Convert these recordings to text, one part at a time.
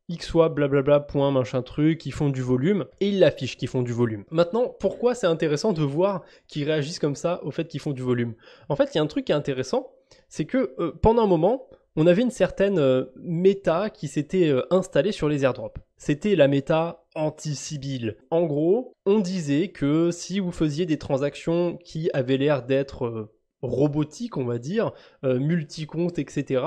X soit blablabla, point, machin truc, qui font du volume, et ils l'affichent qu'ils font du volume. Maintenant, pourquoi c'est intéressant de voir qu'ils réagissent comme ça au fait qu'ils font du volume? En fait, il y a un truc qui est intéressant, c'est que pendant un moment, on avait une certaine méta qui s'était installée sur les airdrops. C'était la méta anti-Sibyl. En gros, on disait que si vous faisiez des transactions qui avaient l'air d'être robotiques, on va dire, multi-comptes, etc.,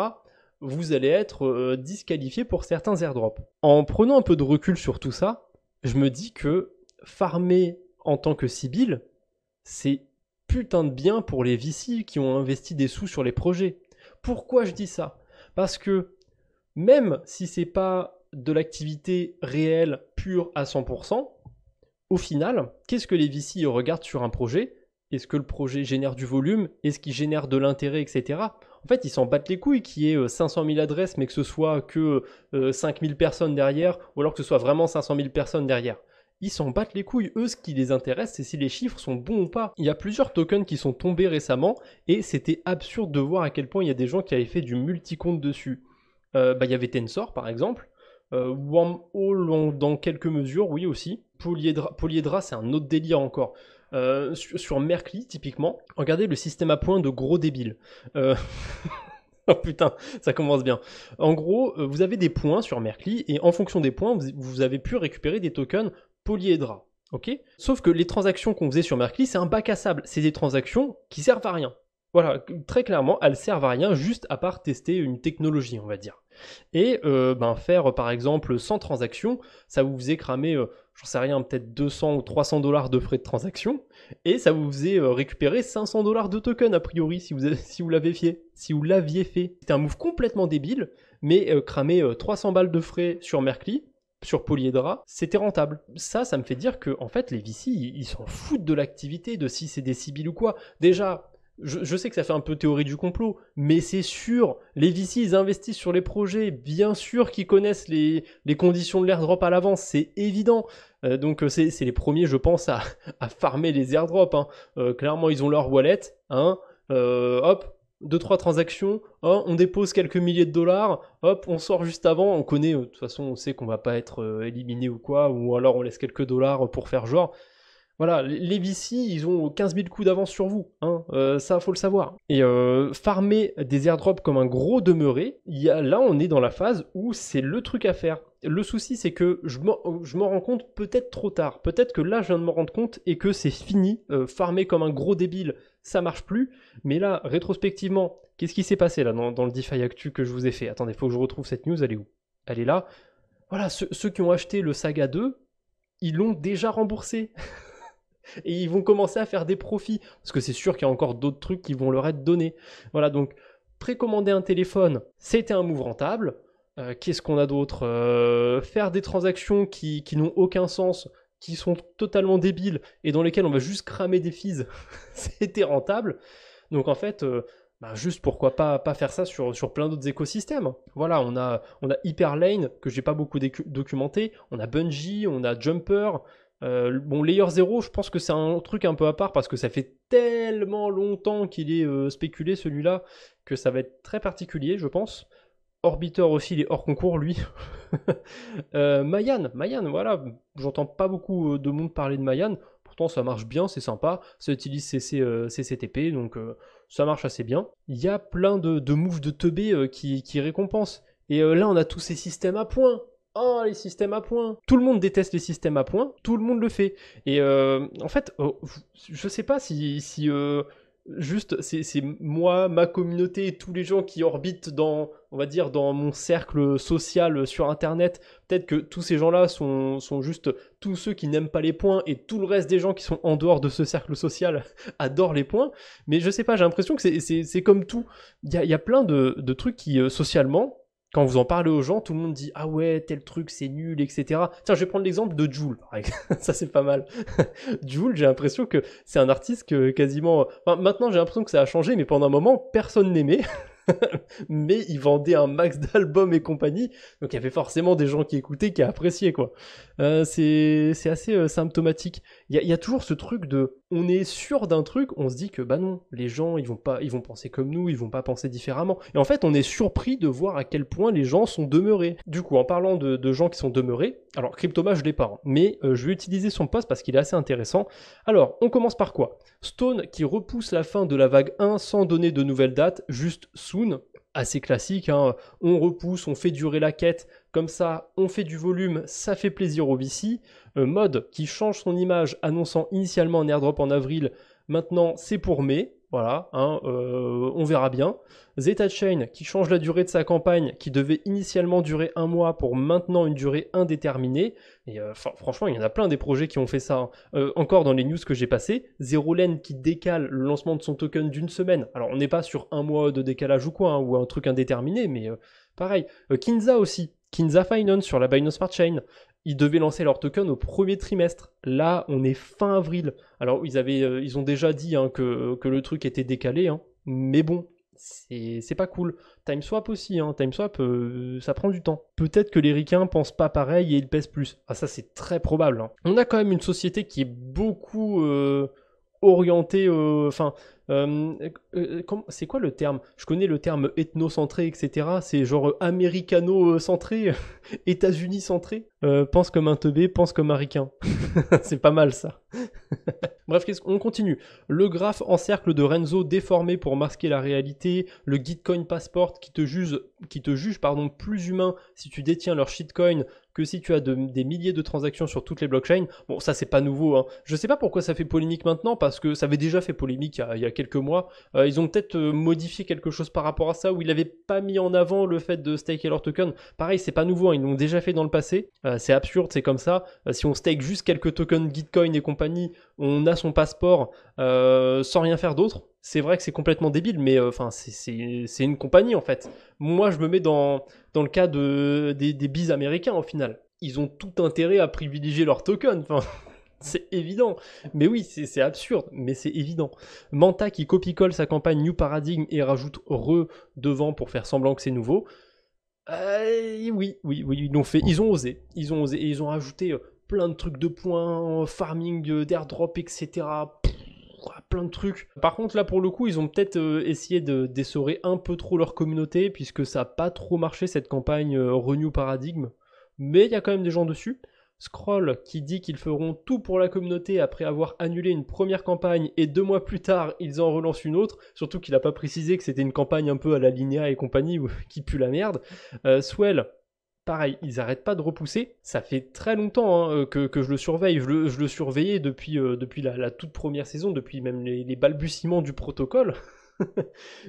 vous allez être disqualifié pour certains airdrops. En prenant un peu de recul sur tout ça, je me dis que farmer en tant que Sibyl, c'est putain de bien pour les VC qui ont investi des sous sur les projets. Pourquoi je dis ça? Parce que même si c'est pas de l'activité réelle pure à 100%, au final, qu'est-ce que les VC regardent sur un projet? Est-ce que le projet génère du volume? Est-ce qu'il génère de l'intérêt, etc. En fait, ils s'en battent les couilles qu'il y ait 500 000 adresses, mais que ce soit que 5 000 personnes derrière, ou alors que ce soit vraiment 500 000 personnes derrière. Ils s'en battent les couilles. Eux, ce qui les intéresse, c'est si les chiffres sont bons ou pas. Il y a plusieurs tokens qui sont tombés récemment, et c'était absurde de voir à quel point il y a des gens qui avaient fait du multi-compte dessus. Il y avait Tensor, par exemple. Wormhole dans quelques mesures, oui aussi. Polyedra, c'est un autre délire encore. Sur Merkly, typiquement, regardez le système à points de gros débiles. Euh, Oh putain, ça commence bien. En gros, vous avez des points sur Merkly, et en fonction des points, vous avez pu récupérer des tokens Polyedra. Ok. Sauf que les transactions qu'on faisait sur Merkly, c'est un bac à sable. C'est des transactions qui servent à rien. Voilà, très clairement, elles servent à rien, juste à part tester une technologie, on va dire. Et faire par exemple 100 transactions, ça vous faisait cramer, j'en sais rien, peut-être 200 ou 300 dollars de frais de transaction, et ça vous faisait récupérer 500 dollars de token a priori si vous l'aviez fait. Si vous l'aviez fait. C'était un move complètement débile, mais cramer 300 balles de frais sur Merkly, sur Polyedra, c'était rentable. Ça me fait dire que en fait les VC, ils s'en foutent de l'activité, de si c'est des Sibyl ou quoi. Déjà, je sais que ça fait un peu théorie du complot, mais c'est sûr, les VC, ils investissent sur les projets, bien sûr qu'ils connaissent les conditions de l'airdrop à l'avance, c'est évident. Donc c'est les premiers, je pense, à farmer les airdrops. Hein. Clairement, ils ont leur wallet, hein, hop, 2-3 transactions, hein, on dépose quelques milliers de dollars, hop, on sort juste avant, on connaît, de toute façon, on sait qu'on va pas être éliminé ou quoi, ou alors on laisse quelques dollars pour faire genre. Voilà, les VC, ils ont 15 000 coups d'avance sur vous, hein, ça faut le savoir. Et farmer des airdrops comme un gros demeuré, là on est dans la phase où c'est le truc à faire. Le souci c'est que je m'en rends compte peut-être trop tard. Peut-être que là je viens de m'en rendre compte et que c'est fini. Farmer comme un gros débile, ça marche plus. Mais là, rétrospectivement, qu'est-ce qui s'est passé là dans le DeFi Actu que je vous ai fait? Attendez, faut que je retrouve cette news, elle est où? Elle est là. Voilà, ceux qui ont acheté le Saga 2, ils l'ont déjà remboursé. Et ils vont commencer à faire des profits, parce que c'est sûr qu'il y a encore d'autres trucs qui vont leur être donnés. Voilà, donc précommander un téléphone, c'était un move rentable. Qu'est-ce qu'on a d'autre? Faire des transactions qui n'ont aucun sens, qui sont totalement débiles, et dans lesquelles on va juste cramer des fees, c'était rentable. Donc en fait, juste pourquoi pas faire ça sur plein d'autres écosystèmes. Voilà, on a Hyperlane, que j'ai pas beaucoup documenté, on a Bungie, on a Jumper. Bon, Layer 0, je pense que c'est un truc un peu à part parce que ça fait tellement longtemps qu'il est spéculé celui-là que ça va être très particulier, je pense. Orbiter aussi, il est hors concours, lui. Mayan, voilà, j'entends pas beaucoup de monde parler de Mayan. Pourtant, ça marche bien, c'est sympa. Ça utilise CCTP, donc ça marche assez bien. Il y a plein de moves de teubé qui récompensent. Et là, on a tous ces systèmes à points. Oh, les systèmes à points. Tout le monde déteste les systèmes à points, tout le monde le fait. Et en fait, je sais pas si juste c'est moi, ma communauté et tous les gens qui orbitent dans, on va dire, dans mon cercle social sur Internet. Peut-être que tous ces gens-là sont juste tous ceux qui n'aiment pas les points et tout le reste des gens qui sont en dehors de ce cercle social adorent les points. Mais je sais pas, j'ai l'impression que c'est comme tout. Il y a plein de trucs qui, socialement, quand vous en parlez aux gens, tout le monde dit ah ouais, tel truc c'est nul, etc. Tiens, je vais prendre l'exemple de Jul, par exemple. Ça c'est pas mal. Jul, j'ai l'impression que c'est un artiste que quasiment. Enfin, maintenant j'ai l'impression que ça a changé, mais pendant un moment, personne n'aimait. mais il vendait un max d'albums et compagnie, donc il y avait forcément des gens qui écoutaient, qui appréciaient, quoi. C'est assez symptomatique. Il y a toujours ce truc de, on est sûr d'un truc, on se dit que bah non, les gens ils vont penser comme nous, ils vont pas penser différemment. Et en fait, on est surpris de voir à quel point les gens sont demeurés. Du coup, en parlant de gens qui sont demeurés, alors Cryptoma je l'ai pas, hein, mais je vais utiliser son post parce qu'il est assez intéressant. Alors, on commence par quoi? Stone qui repousse la fin de la vague 1 sans donner de nouvelles dates, juste soon. Assez classique, hein. On repousse, on fait durer la quête, comme ça on fait du volume, ça fait plaisir au VC. Mod qui change son image, annonçant initialement un airdrop en avril, maintenant c'est pour mai, voilà, hein, on verra bien. Zeta Chain qui change la durée de sa campagne, qui devait initialement durer 1 mois pour maintenant une durée indéterminée. Et franchement, il y en a plein des projets qui ont fait ça, hein. Encore dans les news que j'ai passées, Zerolen qui décale le lancement de son token d'une semaine. Alors on n'est pas sur 1 mois de décalage ou quoi, hein, ou un truc indéterminé, mais pareil. Kinza aussi, Kinza Finance sur la Binance Smart Chain. Ils devaient lancer leur token au premier trimestre. Là, on est fin avril. Alors, ils ont déjà dit hein, que le truc était décalé, hein, mais bon, c'est pas cool. TimeSwap aussi, hein, TimeSwap, ça prend du temps. Peut-être que les ricains pensent pas pareil et ils pèsent plus. Ah, ça, c'est très probable, hein. On a quand même une société qui est beaucoup orientée, c'est quoi le terme? Je connais le terme ethnocentré, etc. C'est genre américano-centré, États-Unis-centré. Pense comme un teubé, pense comme un ricain. C'est pas mal ça. Bref, on continue. Le graphe en cercle de Renzo déformé pour masquer la réalité. Le Gitcoin Passport qui te juge plus humain si tu détiens leur shitcoin que si tu as des milliers de transactions sur toutes les blockchains. Bon, ça c'est pas nouveau, hein. Je sais pas pourquoi ça fait polémique maintenant, parce que ça avait déjà fait polémique il y a quelques mois. Ils ont peut-être modifié quelque chose par rapport à ça, où ils n'avaient pas mis en avant le fait de staker leur token. Pareil, c'est pas nouveau, hein, ils l'ont déjà fait dans le passé. C'est absurde, c'est comme ça. Si on stake juste quelques tokens Gitcoin et compagnie, on a son passeport sans rien faire d'autre. C'est vrai que c'est complètement débile, mais c'est une compagnie en fait. Moi, je me mets dans le cas des bises américains au final. Ils ont tout intérêt à privilégier leur token. Enfin, c'est évident. Mais oui, c'est absurde, mais c'est évident. Manta qui copie-colle sa campagne New Paradigm et rajoute re devant pour faire semblant que c'est nouveau. Oui, ils l'ont fait. Ils ont osé. Et ils ont rajouté plein de trucs de points, farming, d'airdrop, etc. Plein de trucs. Par contre, là, pour le coup, ils ont peut-être essayé d'essorer un peu trop leur communauté, puisque ça n'a pas trop marché, cette campagne Renew Paradigm. Mais il y a quand même des gens dessus. Scroll qui dit qu'ils feront tout pour la communauté après avoir annulé une première campagne et 2 mois plus tard, ils en relancent une autre. Surtout qu'il n'a pas précisé que c'était une campagne un peu à la Linea et compagnie qui pue la merde. Swell, pareil, ils n'arrêtent pas de repousser. Ça fait très longtemps hein, que je le surveille. Je le surveillais depuis la toute première saison, depuis même les balbutiements du protocole.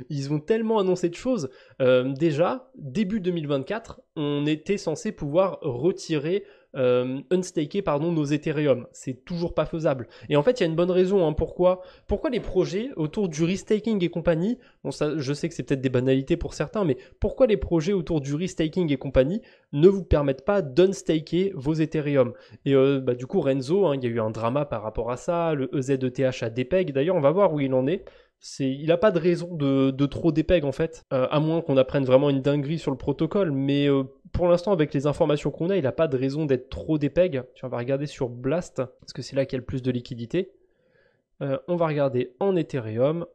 Ils ont tellement annoncé de choses. Déjà, début 2024, on était censé pouvoir retirer, unstaker nos Ethereum. C'est toujours pas faisable. Et en fait, il y a une bonne raison. Hein, pourquoi les projets autour du restaking et compagnie, bon ça, je sais que c'est peut-être des banalités pour certains, mais pourquoi les projets autour du restaking et compagnie ne vous permettent pas d'unstaker vos Ethereum? Et du coup, Renzo, hein, il y a eu un drama par rapport à ça. Le EZETH a dépeg. D'ailleurs, on va voir où il en est. Il n'a pas de raison de trop dépeg en fait, à moins qu'on apprenne vraiment une dinguerie sur le protocole, mais pour l'instant avec les informations qu'on a, il n'a pas de raison d'être trop dépeg. On va regarder sur Blast, parce que c'est là qu'il y a le plus de liquidité. On va regarder en Ethereum,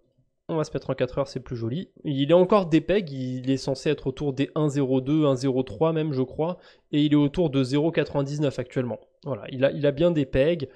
on va se mettre en 4 heures, c'est plus joli. Il est encore dépeg, il est censé être autour des 1,02, 1,03 même je crois, et il est autour de 0,99 actuellement. Voilà, il a bien dépeg.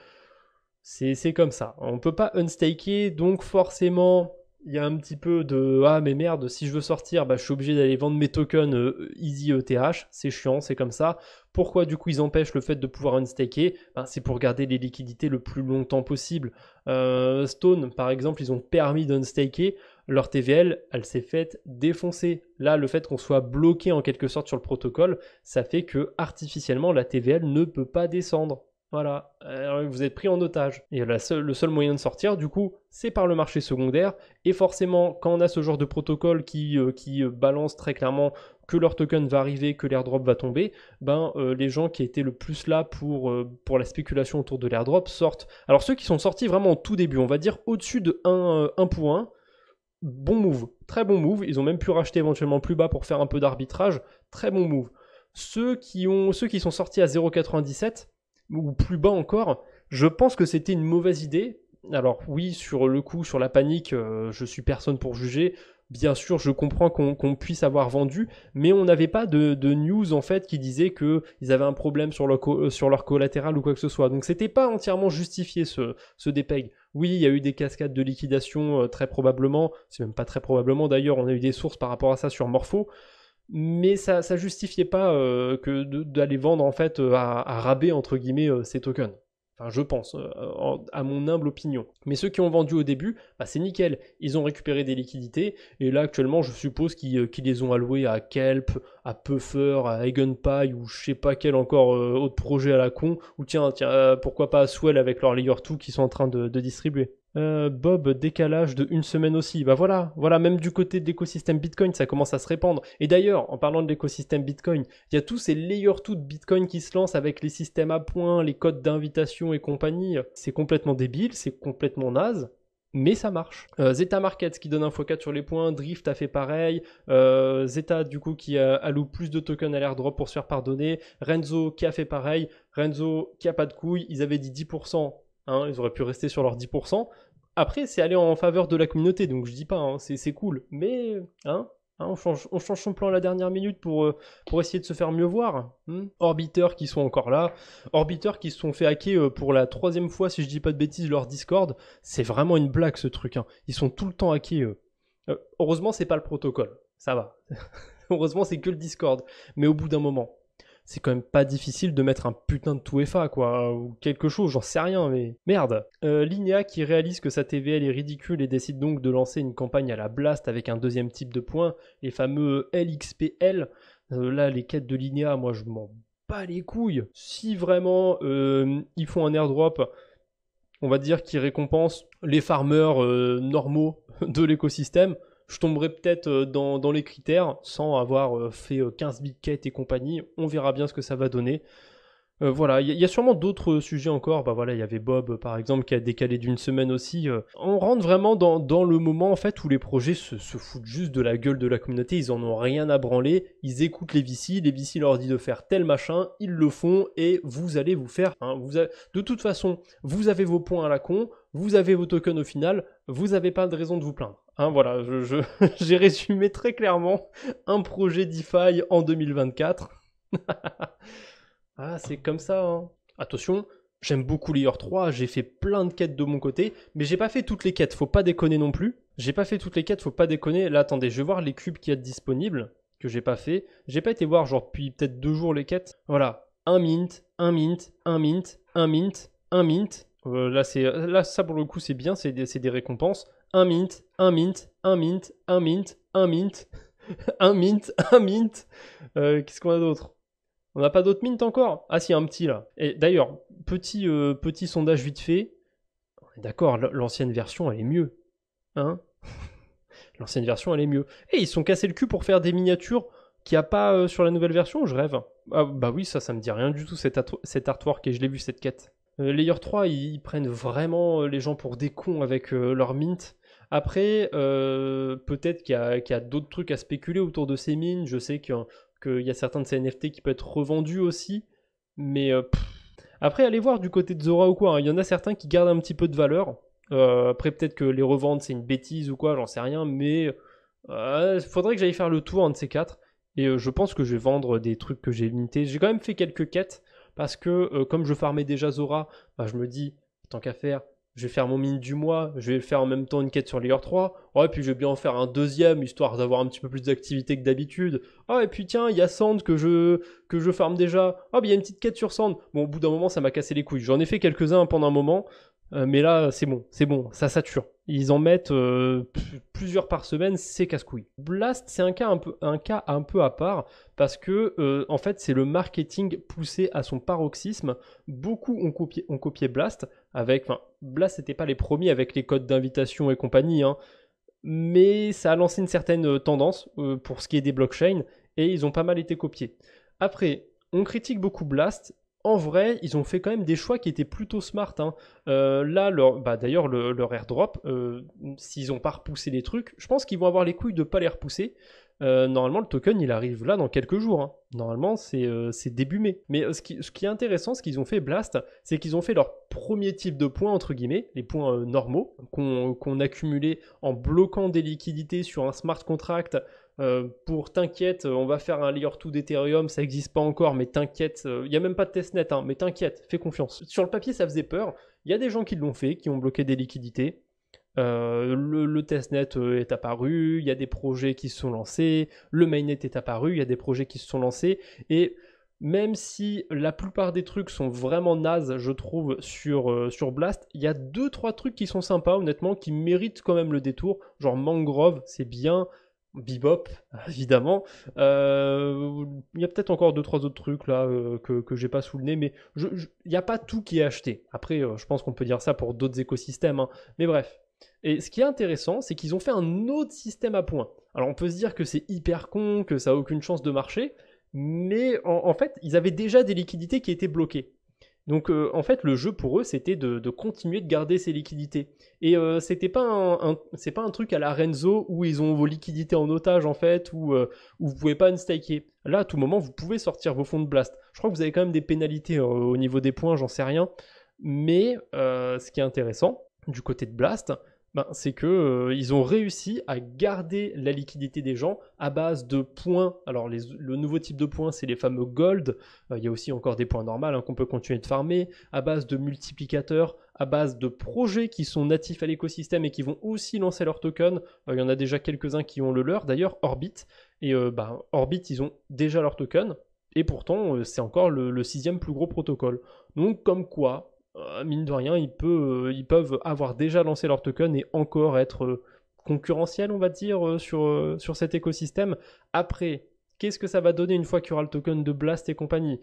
C'est comme ça. On peut pas unstaker, donc forcément, il y a un petit peu de ah mais merde, si je veux sortir, je suis obligé d'aller vendre mes tokens Easy ETH. C'est chiant, c'est comme ça. Pourquoi du coup ils empêchent le fait de pouvoir unstaker? C'est pour garder les liquidités le plus longtemps possible. Stone, par exemple, ils ont permis d'unstaker. Leur TVL, elle s'est faite défoncer. Là, le fait qu'on soit bloqué en quelque sorte sur le protocole, ça fait que artificiellement la TVL ne peut pas descendre. Voilà, alors, vous êtes pris en otage. Et le seul moyen de sortir, du coup, c'est par le marché secondaire. Et forcément, quand on a ce genre de protocole qui balance très clairement que leur token va arriver, que l'airdrop va tomber, les gens qui étaient le plus là pour la spéculation autour de l'airdrop sortent. Alors ceux qui sont sortis vraiment au tout début, on va dire au-dessus de 1 pour 1, bon move, très bon move. Ils ont même pu racheter éventuellement plus bas pour faire un peu d'arbitrage. Très bon move. Ceux qui sont sortis à 0,97 ou plus bas encore, je pense que c'était une mauvaise idée. Alors oui, sur le coup, sur la panique, je suis personne pour juger. Bien sûr, je comprends qu'on puisse avoir vendu, mais on n'avait pas de news en fait qui disait qu'ils avaient un problème sur leur collatéral ou quoi que ce soit. Donc c'était pas entièrement justifié ce dépeg. Oui, il y a eu des cascades de liquidation très probablement, c'est même pas très probablement d'ailleurs, on a eu des sources par rapport à ça sur Morpho, mais ça justifiait pas d'aller vendre en fait à rabais entre guillemets ces tokens. Enfin, je pense, à mon humble opinion. Mais ceux qui ont vendu au début, bah, c'est nickel. Ils ont récupéré des liquidités. Et là, actuellement, je suppose qu'ils les ont alloués à Kelp, à Puffer, à EigenPy, ou je sais pas quel encore autre projet à la con. Ou tiens, pourquoi pas à Swell avec leur Layer 2 qui sont en train de distribuer. Bob, décalage de une semaine aussi. Bah voilà, même du côté de l'écosystème Bitcoin, ça commence à se répandre. Et d'ailleurs, en parlant de l'écosystème Bitcoin, il y a tous ces layer 2 de Bitcoin qui se lancent avec les systèmes à points, les codes d'invitation et compagnie. C'est complètement débile, c'est complètement naze. Mais ça marche. Zeta Markets qui donne un x4 sur les points, Drift a fait pareil, Zeta du coup qui alloue plus de tokens à l'airdrop pour se faire pardonner, Renzo qui a fait pareil, Renzo qui a pas de couilles, ils avaient dit 10%, hein, ils auraient pu rester sur leurs 10%. Après, c'est aller en faveur de la communauté, donc je dis pas, hein, c'est cool, mais on change son plan à la dernière minute pour essayer de se faire mieux voir. Orbiter qui sont encore là, Orbiter qui se sont fait hacker pour la 3e fois, si je dis pas de bêtises, leur Discord. C'est vraiment une blague ce truc, hein. Ils sont tout le temps hackés. Heureusement, c'est pas le protocole, ça va. Heureusement, c'est que le Discord, mais au bout d'un moment, c'est quand même pas difficile de mettre un putain de 2FA, quoi, ou quelque chose, j'en sais rien, mais merde. Linea qui réalise que sa TVL est ridicule et décide donc de lancer une campagne à la Blast avec un deuxième type de points, les fameux LXPL. Là, les quêtes de Linea, moi je m'en bats les couilles. Si vraiment ils font un airdrop, on va dire qu'ils récompensent les farmers normaux de l'écosystème, je tomberai peut-être dans les critères sans avoir fait 15 big quêtes et compagnie. On verra bien ce que ça va donner. Voilà, il y a sûrement d'autres sujets encore. Bah voilà, il y avait Bob par exemple qui a décalé d'une semaine aussi. On rentre vraiment dans le moment en fait où les projets se foutent juste de la gueule de la communauté. Ils en ont rien à branler. Ils écoutent les VC leur disent de faire tel machin, ils le font et vous allez vous faire. De toute façon, vous avez vos points à la con, vous avez vos tokens au final, vous n'avez pas de raison de vous plaindre. Voilà, j'ai résumé très clairement un projet DeFi en 2024. Ah, c'est comme ça, hein. Attention, j'aime beaucoup Layer 3, j'ai fait plein de quêtes de mon côté, mais j'ai pas fait toutes les quêtes, faut pas déconner non plus. J'ai pas fait toutes les quêtes, faut pas déconner. Là, attendez, je vais voir les cubes qui sont disponibles, que j'ai pas fait. J'ai pas été voir, genre, depuis peut-être 2 jours les quêtes. Voilà, un mint, un mint, un mint, un mint, un mint. Là, ça pour le coup, c'est bien, c'est des récompenses. Un mint, un mint, un mint, un mint, un mint, un mint, un mint. Qu'est-ce qu'on a d'autre? On n'a pas d'autres mints encore? Ah si, un petit là. Et d'ailleurs, petit sondage vite fait. D'accord, l'ancienne version, elle est mieux. Hein? L'ancienne version, elle est mieux. Et ils se sont cassés le cul pour faire des miniatures qu'il n'y a pas sur la nouvelle version, je rêve. Ah bah oui, ça me dit rien du tout, cet artwork, et je l'ai vu, cette quête. Layer 3, ils prennent vraiment les gens pour des cons avec leur mint. Après, peut-être qu'il y a d'autres trucs à spéculer autour de ces mines. Je sais qu'il y a certains de ces NFT qui peuvent être revendus aussi. Mais après, allez voir du côté de Zora ou quoi, hein. Il y en a certains qui gardent un petit peu de valeur. Après, peut-être que les revendre, c'est une bêtise ou quoi, j'en sais rien. Mais faudrait que j'aille faire le tour, un de ces quatre. Et je pense que je vais vendre des trucs que j'ai limités. J'ai quand même fait quelques quêtes. Parce que comme je farmais déjà Zora, bah, je me dis, tant qu'à faire, je vais faire mon mine du mois, je vais faire en même temps une quête sur Layer 3. Ouais, puis je vais bien en faire un deuxième, histoire d'avoir un petit peu plus d'activité que d'habitude. Ah, et puis tiens, il y a Sand que je farme déjà. Ah, il y a une petite quête sur Sand. Bon, au bout d'un moment, ça m'a cassé les couilles. J'en ai fait quelques-uns pendant un moment. Mais là, c'est bon, ça sature. Ils en mettent plusieurs par semaine, c'est casse-couille. Blast, c'est un cas un peu à part, parce que en fait, c'est le marketing poussé à son paroxysme. Beaucoup ont copié Blast, Blast n'était pas les premiers avec les codes d'invitation et compagnie, hein, mais ça a lancé une certaine tendance pour ce qui est des blockchains, et ils ont pas mal été copiés. Après, on critique beaucoup Blast. en vrai, ils ont fait quand même des choix qui étaient plutôt smart, hein. Là, d'ailleurs, leur airdrop, s'ils n'ont pas repoussé les trucs, je pense qu'ils vont avoir les couilles de pas les repousser. Normalement, le token, il arrive là dans quelques jours, hein. Normalement, c'est début mai. Mais ce qui est intéressant, ce qu'ils ont fait, Blast, c'est qu'ils ont fait leur premier type de points, entre guillemets, les points normaux, qu'on accumulait en bloquant des liquidités sur un smart contract. Pour t'inquiète, on va faire un layer 2 d'Ethereum, ça n'existe pas encore, mais t'inquiète, il n'y a même pas de testnet, hein, mais t'inquiète, fais confiance. Sur le papier, ça faisait peur. Il y a des gens qui l'ont fait, qui ont bloqué des liquidités. Le testnet est apparu, il y a des projets qui se sont lancés, le mainnet est apparu, il y a des projets qui se sont lancés, et même si la plupart des trucs sont vraiment nazes, je trouve, sur Blast, il y a 2-3 trucs qui sont sympas, honnêtement, qui méritent quand même le détour, genre Mangrove, c'est bien, Bebop, évidemment, il y a peut-être encore 2-3 autres trucs là que j'ai pas sous le nez, mais il n'y a pas tout qui est acheté. Après, je pense qu'on peut dire ça pour d'autres écosystèmes, hein. Mais bref. Et ce qui est intéressant, c'est qu'ils ont fait un autre système à points. Alors on peut se dire que c'est hyper con, que ça a aucune chance de marcher, mais en fait, ils avaient déjà des liquidités qui étaient bloquées. Donc en fait, le jeu pour eux, c'était de continuer de garder ces liquidités. Et c'est pas un truc à la Renzo où ils ont vos liquidités en otage en fait, où vous pouvez pas unstaker. Là, à tout moment, vous pouvez sortir vos fonds de Blast. Je crois que vous avez quand même des pénalités au niveau des points, j'en sais rien. Mais ce qui est intéressant du côté de Blast, c'est que ils ont réussi à garder la liquidité des gens à base de points. Alors le nouveau type de points, c'est les fameux gold. Il y a aussi encore des points normaux, hein, qu'on peut continuer de farmer, à base de multiplicateurs, à base de projets qui sont natifs à l'écosystème et qui vont aussi lancer leur token. Il y en a déjà quelques-uns qui ont le leur, d'ailleurs Orbit. Et Orbit, ils ont déjà leur token. Et pourtant, c'est encore le 6e plus gros protocole. Donc comme quoi, mine de rien, ils peuvent avoir déjà lancé leur token et encore être concurrentiels, on va dire, sur cet écosystème. Après, qu'est-ce que ça va donner une fois qu'il y aura le token de Blast et compagnie?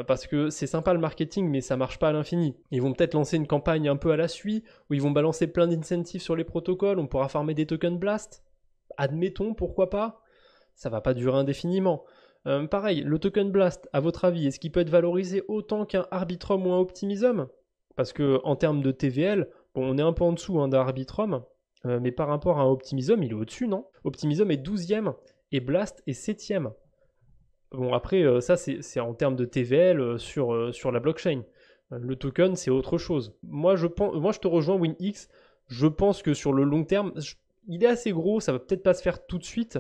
Parce que c'est sympa le marketing, mais ça marche pas à l'infini. Ils vont peut-être lancer une campagne un peu à la suite, où ils vont balancer plein d'incentives sur les protocoles, on pourra farmer des tokens Blast. Admettons, pourquoi pas? Ça va pas durer indéfiniment. Pareil, le token Blast, à votre avis, est-ce qu'il peut être valorisé autant qu'un Arbitrum ou un Optimism? Parce que en termes de TVL, bon, on est un peu en dessous, hein, d'un Arbitrum, mais par rapport à un Optimism, il est au-dessus, non? Optimism est 12e et Blast est 7e. Bon, après, ça, c'est en termes de TVL sur la blockchain. Le token, c'est autre chose. Moi, je te rejoins, WinX. Je pense que sur le long terme, il est assez gros, ça va peut-être pas se faire tout de suite,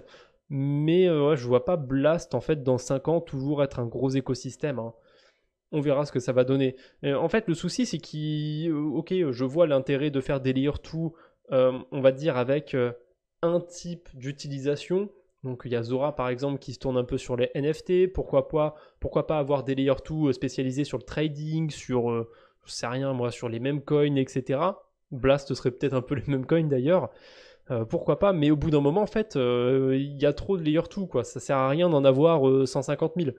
mais ouais, je vois pas Blast, en fait, dans 5 ans, toujours être un gros écosystème, hein. On verra ce que ça va donner. En fait, le souci, c'est ok, je vois l'intérêt de faire des layer 2, on va dire, avec un type d'utilisation. Donc, il y a Zora, par exemple, qui se tourne un peu sur les NFT. Pourquoi pas avoir des layer 2 spécialisés sur le trading, je sais rien, moi, sur les mêmes coins, etc. Blast serait peut-être un peu les mêmes coins, d'ailleurs. Pourquoi pas, mais au bout d'un moment, en fait, il y a trop de layer 2, quoi. Ça sert à rien d'en avoir 150 000.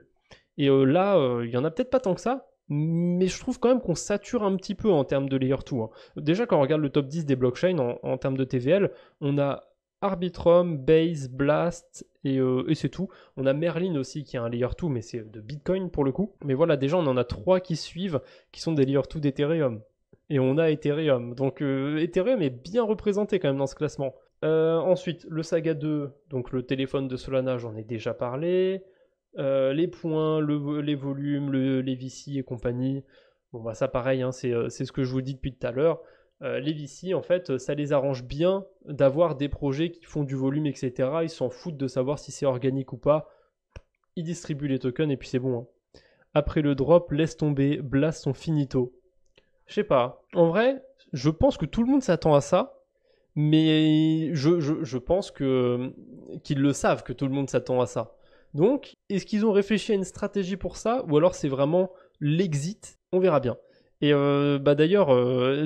Et là, il y en a peut-être pas tant que ça, mais je trouve quand même qu'on sature un petit peu en termes de layer 2, hein. Déjà, quand on regarde le top 10 des blockchains en termes de TVL, on a Arbitrum, Base, Blast et c'est tout. On a Merlin aussi qui a un layer 2, mais c'est de Bitcoin pour le coup. Mais voilà, déjà, on en a 3 qui suivent, qui sont des layer 2 d'Ethereum. Et on a Ethereum. Donc Ethereum est bien représenté quand même dans ce classement. Ensuite, le Saga 2, donc le téléphone de Solana, j'en ai déjà parlé. Les points, les volumes, les VC et compagnie. Bon, bah ça pareil, hein, c'est ce que je vous dis depuis tout à l'heure. Les VC, en fait, ça les arrange bien d'avoir des projets qui font du volume, etc. Ils s'en foutent de savoir si c'est organique ou pas. Ils distribuent les tokens et puis c'est bon, hein. Après le drop, laisse tomber, blast son finito. Je sais pas. En vrai, je pense que tout le monde s'attend à ça, mais je pense qu'ils le savent que tout le monde s'attend à ça. Donc, est-ce qu'ils ont réfléchi à une stratégie pour ça, ou alors c'est vraiment l'exit? On verra bien. Et d'ailleurs,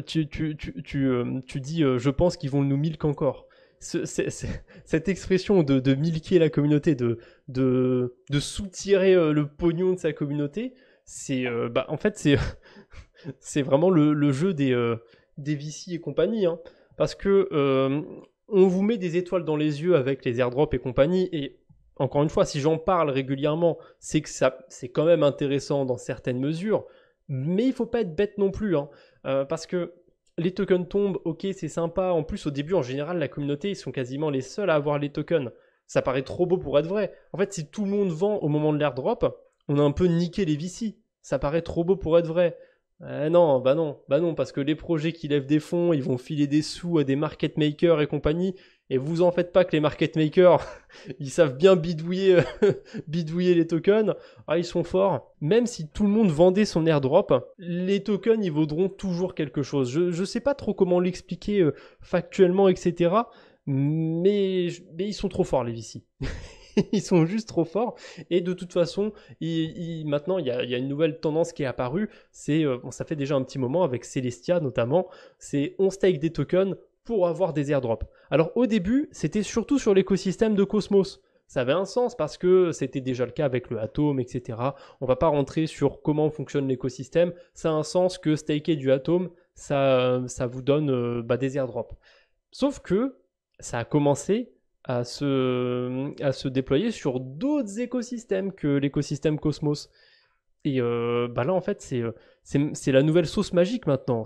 tu dis, je pense qu'ils vont nous milk encore. Cette expression de milquer la communauté, de soutirer le pognon de sa communauté, en fait, c'est vraiment le jeu des VC et compagnie, hein. Parce que on vous met des étoiles dans les yeux avec les airdrops et compagnie, et Encore une fois, si j'en parle régulièrement, c'est que c'est quand même intéressant dans certaines mesures, mais il faut pas être bête non plus, hein, parce que les tokens tombent, ok, c'est sympa. En plus, au début, en général, la communauté, ils sont quasiment les seuls à avoir les tokens. Ça paraît trop beau pour être vrai. En fait, si tout le monde vend au moment de l'airdrop, on a un peu niqué les VC. Ça paraît trop beau pour être vrai. Non, bah non, parce que les projets qui lèvent des fonds, ils vont filer des sous à des market makers et compagnie. Et vous en faites pas que les market makers, ils savent bien bidouiller, bidouiller les tokens. Ah, ils sont forts. Même si tout le monde vendait son airdrop, les tokens, ils vaudront toujours quelque chose. Je sais pas trop comment l'expliquer factuellement, etc. Mais ils sont trop forts, les VC. Ils sont juste trop forts. Et de toute façon, maintenant, il y a une nouvelle tendance qui est apparue. Bon, ça fait déjà un petit moment avec Celestia notamment. C'est on stake des tokens pour avoir des airdrops. Alors au début, c'était surtout sur l'écosystème de Cosmos. Ça avait un sens parce que c'était déjà le cas avec le Atom, etc. On va pas rentrer sur comment fonctionne l'écosystème. Ça a un sens que staker du Atom, ça vous donne des airdrops. Sauf que ça a commencé à se déployer sur d'autres écosystèmes que l'écosystème Cosmos. Et là, en fait, c'est la nouvelle sauce magique maintenant.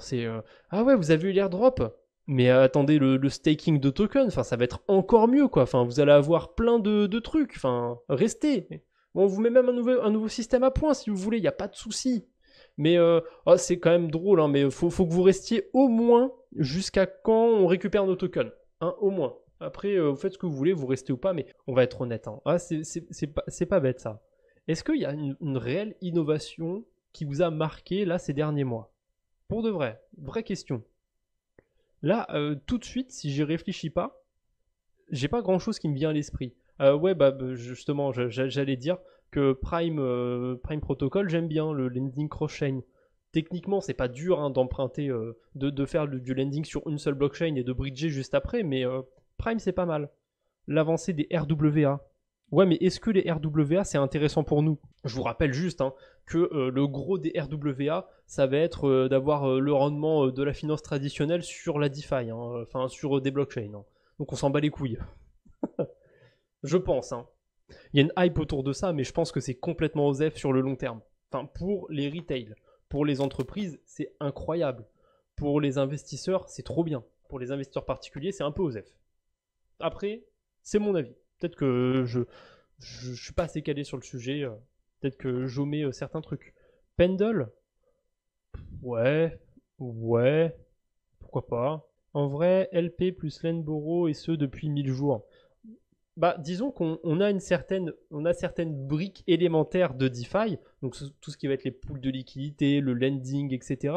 Ah ouais, vous avez eu l'airdrop, mais attendez, le staking de tokens, enfin, ça va être encore mieux, quoi. Enfin, vous allez avoir plein de trucs. Enfin, restez. Bon, on vous met même un nouveau système à point si vous voulez, il n'y a pas de souci. Mais c'est quand même drôle, hein, mais faut que vous restiez au moins jusqu'à quand on récupère nos tokens. Hein, au moins. Après, vous faites ce que vous voulez, vous restez ou pas, mais on va être honnête. Hein. Ah, c'est pas bête ça. Est-ce qu'il y a une réelle innovation qui vous a marqué là ces derniers mois? Pour de vrai, vraie question. Là, tout de suite, si j'y réfléchis pas, j'ai pas grand chose qui me vient à l'esprit. Ouais, justement, j'allais dire que Prime Protocol, j'aime bien le lending cross-chain. Techniquement, c'est pas dur hein, d'emprunter, de faire du lending sur une seule blockchain et de bridger juste après, mais Prime, c'est pas mal. L'avancée des RWA. Ouais, mais est-ce que les RWA, c'est intéressant pour nous? Je vous rappelle juste hein, que le gros des RWA, ça va être d'avoir le rendement de la finance traditionnelle sur la DeFi, hein, enfin sur des blockchains. Hein. Donc on s'en bat les couilles. Je pense. Hein. Il y a une hype autour de ça, mais je pense que c'est complètement osef sur le long terme. Enfin, pour les retail. Pour les entreprises, c'est incroyable. Pour les investisseurs, c'est trop bien. Pour les investisseurs particuliers, c'est un peu osef. Après, c'est mon avis. Peut-être que je suis pas assez calé sur le sujet. Peut-être que j'omets certains trucs. Pendle, ouais, pourquoi pas. En vrai, LP plus Lenboro et ce depuis 1000 jours. Disons qu'on a certaines briques élémentaires de DeFi, donc tout ce qui va être les pools de liquidité, le lending, etc.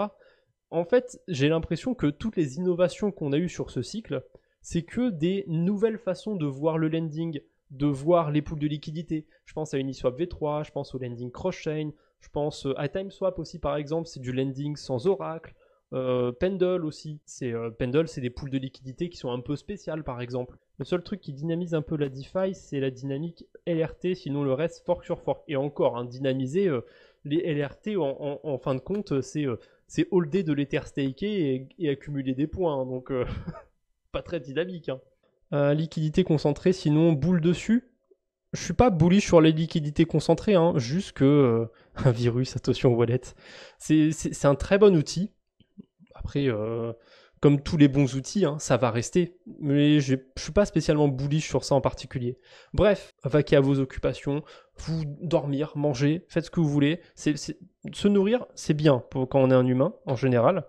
En fait, j'ai l'impression que toutes les innovations qu'on a eues sur ce cycle, c'est que des nouvelles façons de voir le lending, de voir les pools de liquidité. Je pense à Uniswap V3, je pense au lending cross-chain, je pense à TimeSwap aussi par exemple, c'est du lending sans oracle. Pendle aussi, Pendle, c'est des pools de liquidité qui sont un peu spéciales par exemple. Le seul truc qui dynamise un peu la DeFi, c'est la dynamique LRT, sinon le reste fork sur fork. Et encore, hein, dynamiser les LRT en fin de compte, c'est holder de l'Ether staké et accumuler des points, hein, donc pas très dynamique. Hein. Liquidité concentrée, sinon boule dessus. Je suis pas bullish sur les liquidités concentrées, hein, juste que un virus, attention wallet, c'est un très bon outil. Après, comme tous les bons outils, hein, ça va rester. Mais je suis pas spécialement bullish sur ça en particulier. Bref, vaquer à vos occupations, vous dormir, manger, faites ce que vous voulez. Se nourrir, c'est bien quand on est un humain, en général.